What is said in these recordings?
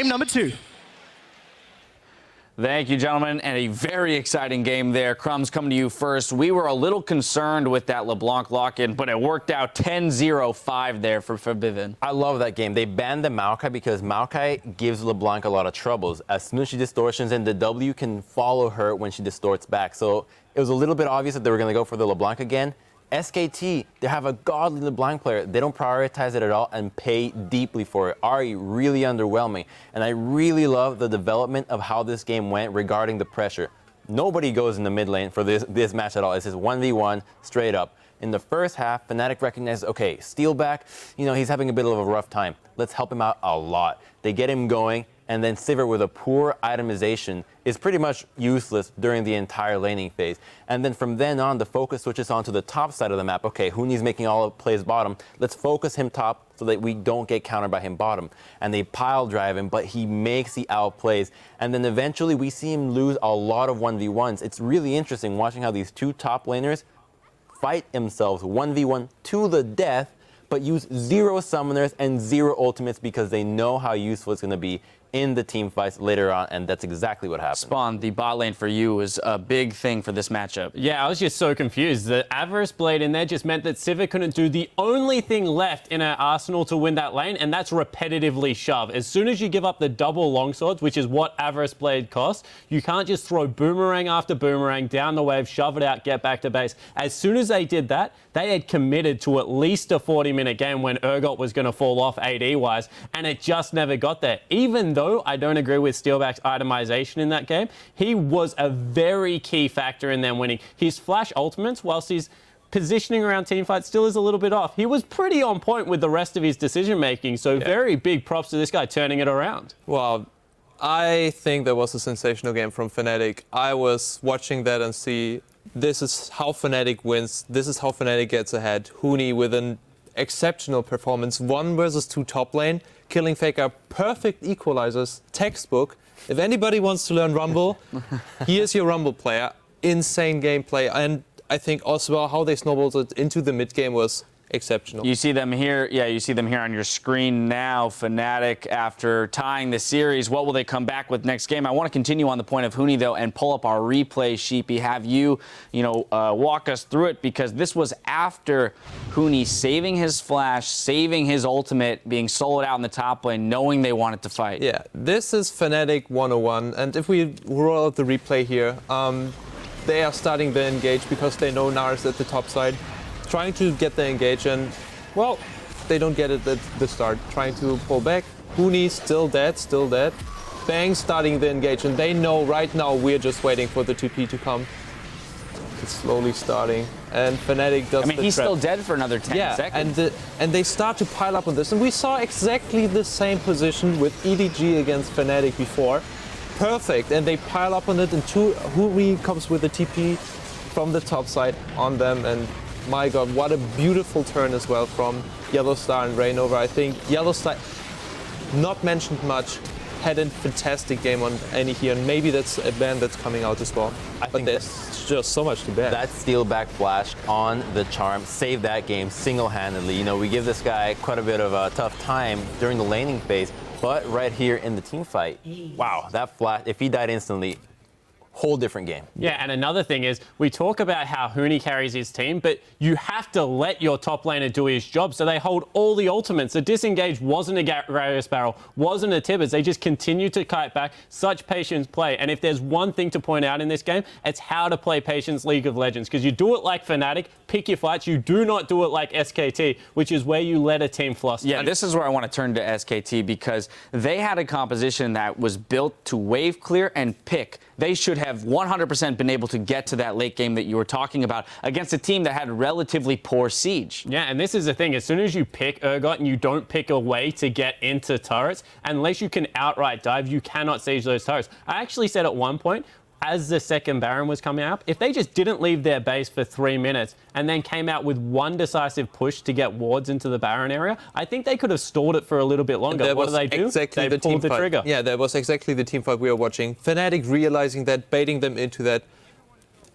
game number 2. Thank you, gentlemen, and a very exciting game there. Crumbs, coming to you first. We were a little concerned with that LeBlanc lock-in, but it worked out 10-0-5 there for Forbidden. I love that game. They banned the Maokai because Maokai gives LeBlanc a lot of troubles. As soon as she distortions in, the W can follow her when she distorts back. So it was a little bit obvious that they were going to go for the LeBlanc again. SKT, they have a godly LeBlanc player. They don't prioritize it at all and pay deeply for it. Ari, really underwhelming. And I really love the development of how this game went regarding the pressure. Nobody goes in the mid lane for this match at all. It's just 1v1 straight up. In the first half, Fnatic recognizes, okay, Steelback, he's having a bit of a rough time. Let's help him out a lot. They get him going, and then Sivir with a poor itemization is pretty much useless during the entire laning phase. And then from then on, the focus switches on to the top side of the map. Okay, Huni's making all the plays bottom. Let's focus him top so that we don't get countered by him bottom. And they pile drive him, but he makes the outplays. And then eventually we see him lose a lot of 1v1s. It's really interesting watching how these two top laners fight themselves 1v1 to the death, but use 0 summoners and 0 ultimates because they know how useful it's going to be in the team fights later on, and that's exactly what happened. Spawn, the bot lane for you was a big thing for this matchup. Yeah, I was just so confused. The Avarice Blade in there just meant that Sivir couldn't do the only thing left in her arsenal to win that lane, and that's repetitively shove. As soon as you give up the double longswords, which is what Avarice Blade costs, you can't just throw boomerang after boomerang down the wave, shove it out, get back to base. As soon as they did that, they had committed to at least a 40-minute game when Urgot was going to fall off AD-wise, and it just never got there. Even though I don't agree with Steelback's itemization in that game, he was a very key factor in them winning. His flash ultimates, whilst his positioning around teamfights still is a little bit off, he was pretty on point with the rest of his decision-making, so very big props to this guy turning it around. Well, I think that was a sensational game from Fnatic. I was watching that and see this is how Fnatic wins, this is how Fnatic gets ahead. Huni with an exceptional performance, 1 versus 2 top lane, killing Faker, perfect equalizers, textbook. If anybody wants to learn Rumble, here's your Rumble player. Insane gameplay, and I think also how they snowballed it into the mid game was exceptional. You see them here, you see them here on your screen now. Fnatic, after tying the series, what will they come back with next game? I want to continue on the point of Huni, though, and pull up our replay, Sheepy. Have you, walk us through it, because this was after Huni saving his flash, saving his ultimate, being soloed out in the top lane, knowing they wanted to fight. Yeah, this is Fnatic 101, and if we roll out the replay here, they are starting the engage because they know Nars at the top side. Trying to get the engage, and well, they don't get it at the start. Trying to pull back. Huni still dead. Bang starting the engage, and they know right now we're just waiting for the 2P to come. It's slowly starting, and Fnatic does. I mean, he's still dead for another 10 seconds. And they start to pile up on this, and we saw exactly the same position with EDG against Fnatic before. Perfect, and they pile up on it, and Huni comes with the TP from the top side on them, and my god, what a beautiful turn as well from Yellowstar and Rainover. I think Yellowstar, not mentioned much, had a fantastic game on Annie here, and maybe that's a ban that's coming out as well. But there's just so much to ban. That Steelback flash on the charm saved that game single-handedly. We give this guy quite a bit of a tough time during the laning phase, but right here in the team fight, wow, that flash, if he died instantly, whole different game. Yeah, and another thing is, we talk about how Huni carries his team, but you have to let your top laner do his job, so they hold all the ultimates. The disengage wasn't a Gradius Barrel, wasn't a Tibbers. They just continue to kite back. Such patience play. And if there's one thing to point out in this game, it's how to play Patience League of Legends, because you do it like Fnatic, pick your fights. You do not do it like SKT, which is where you let a team fluster. Yeah, this is where I want to turn to SKT, because they had a composition that was built to wave clear and pick. They should have 100% been able to get to that late game that you were talking about against a team that had relatively poor siege. Yeah, and this is the thing. As soon as you pick Urgot and you don't pick a way to get into turrets, unless you can outright dive, you cannot siege those turrets. I actually said at one point, as the second Baron was coming up, if they just didn't leave their base for 3 minutes and then came out with one decisive push to get wards into the Baron area, I think they could have stalled it for a little bit longer. What do? They pulled the trigger. Yeah, that was exactly the team fight we were watching. Fnatic realizing that, baiting them into that.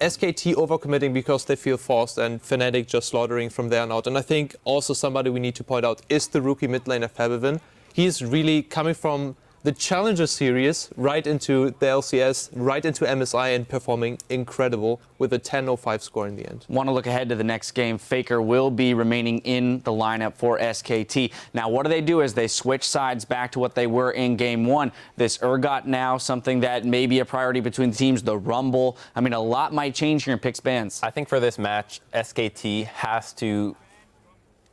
SKT overcommitting because they feel forced, and Fnatic just slaughtering from there on out. And I think also somebody we need to point out is the rookie mid laner Fabivin. He's really coming from the Challenger Series right into the LCS, right into MSI, and performing incredible with a 10-0-5 score in the end. Want to look ahead to the next game. Faker will be remaining in the lineup for SKT. Now, what do is they switch sides back to what they were in Game 1. This Urgot now, something that may be a priority between the teams, the Rumble. I mean, a lot might change here in Picks Bands. I think for this match, SKT has to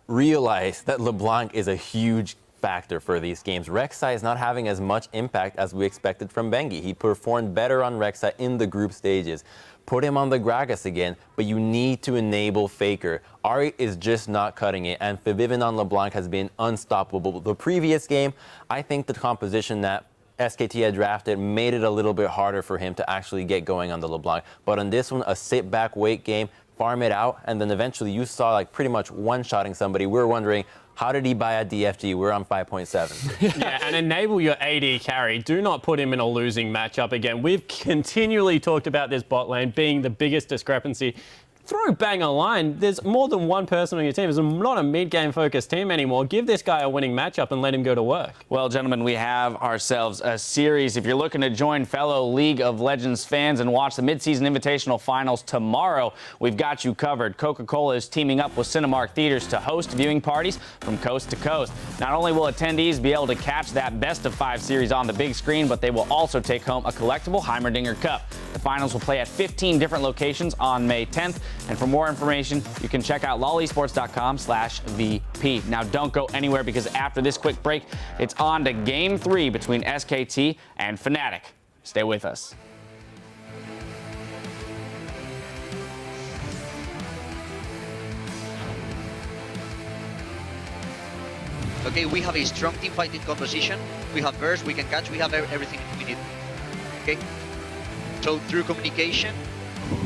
realize that LeBlanc is a huge factor for these games. Rek'Sai is not having as much impact as we expected from Bengi. He performed better on Rek'Sai in the group stages. Put him on the Gragas again, but you need to enable Faker. Ari is just not cutting it, and Febiven on LeBlanc has been unstoppable. The previous game, I think the composition that SKT had drafted made it a little bit harder for him to actually get going on the LeBlanc. But on this one, a sit-back, wait game, farm it out, and then eventually you saw like pretty much one-shotting somebody. We were wondering, how did he buy a DFG? We're on 5.7. Yeah, and enable your AD carry. Do not put him in a losing matchup again. We've continually talked about this bot lane being the biggest discrepancy. Throw Bang a line. There's more than one person on your team. It's not a mid-game focused team anymore. Give this guy a winning matchup and let him go to work. Well, gentlemen, we have ourselves a series. If you're looking to join fellow League of Legends fans and watch the midseason invitational finals tomorrow, we've got you covered. Coca-Cola is teaming up with Cinemark Theaters to host viewing parties from coast to coast. Not only will attendees be able to catch that best-of-5 series on the big screen, but they will also take home a collectible Heimerdinger Cup. The finals will play at 15 different locations on May 10th. And for more information, you can check out lolesports.com/VP. Now, don't go anywhere because after this quick break, it's on to Game 3 between SKT and Fnatic. Stay with us. Okay, we have a strong team fighting composition. We have burst, we can catch, we have everything we need. Okay? So through communication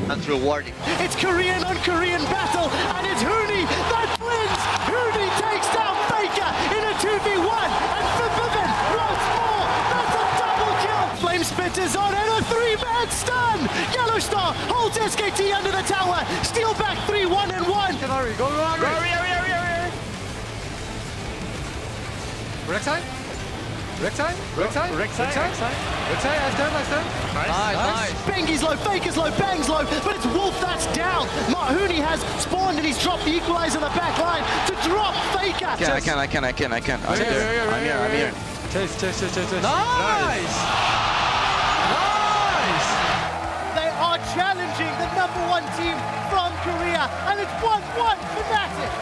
and through warding. It's Korean on Korean battle, and it's Huni that wins! Huni takes down Faker in a 2v1, and Febiven once more, that's a double kill! Flame Spitters on and a 3-man stun! Yellowstar holds SKT under the tower, steal back 3-1 and 1! Go, Rek'Sai? Nice turn. Bengi's low, Faker's low, Bang's low, but it's Wolf that's down. Mahuni has spawned and he's dropped the equalizer on the back line to drop Faker. I can. I'm here. Chase. Nice! They are challenging the #1 team from Korea, and it's 1-1 Fnatic.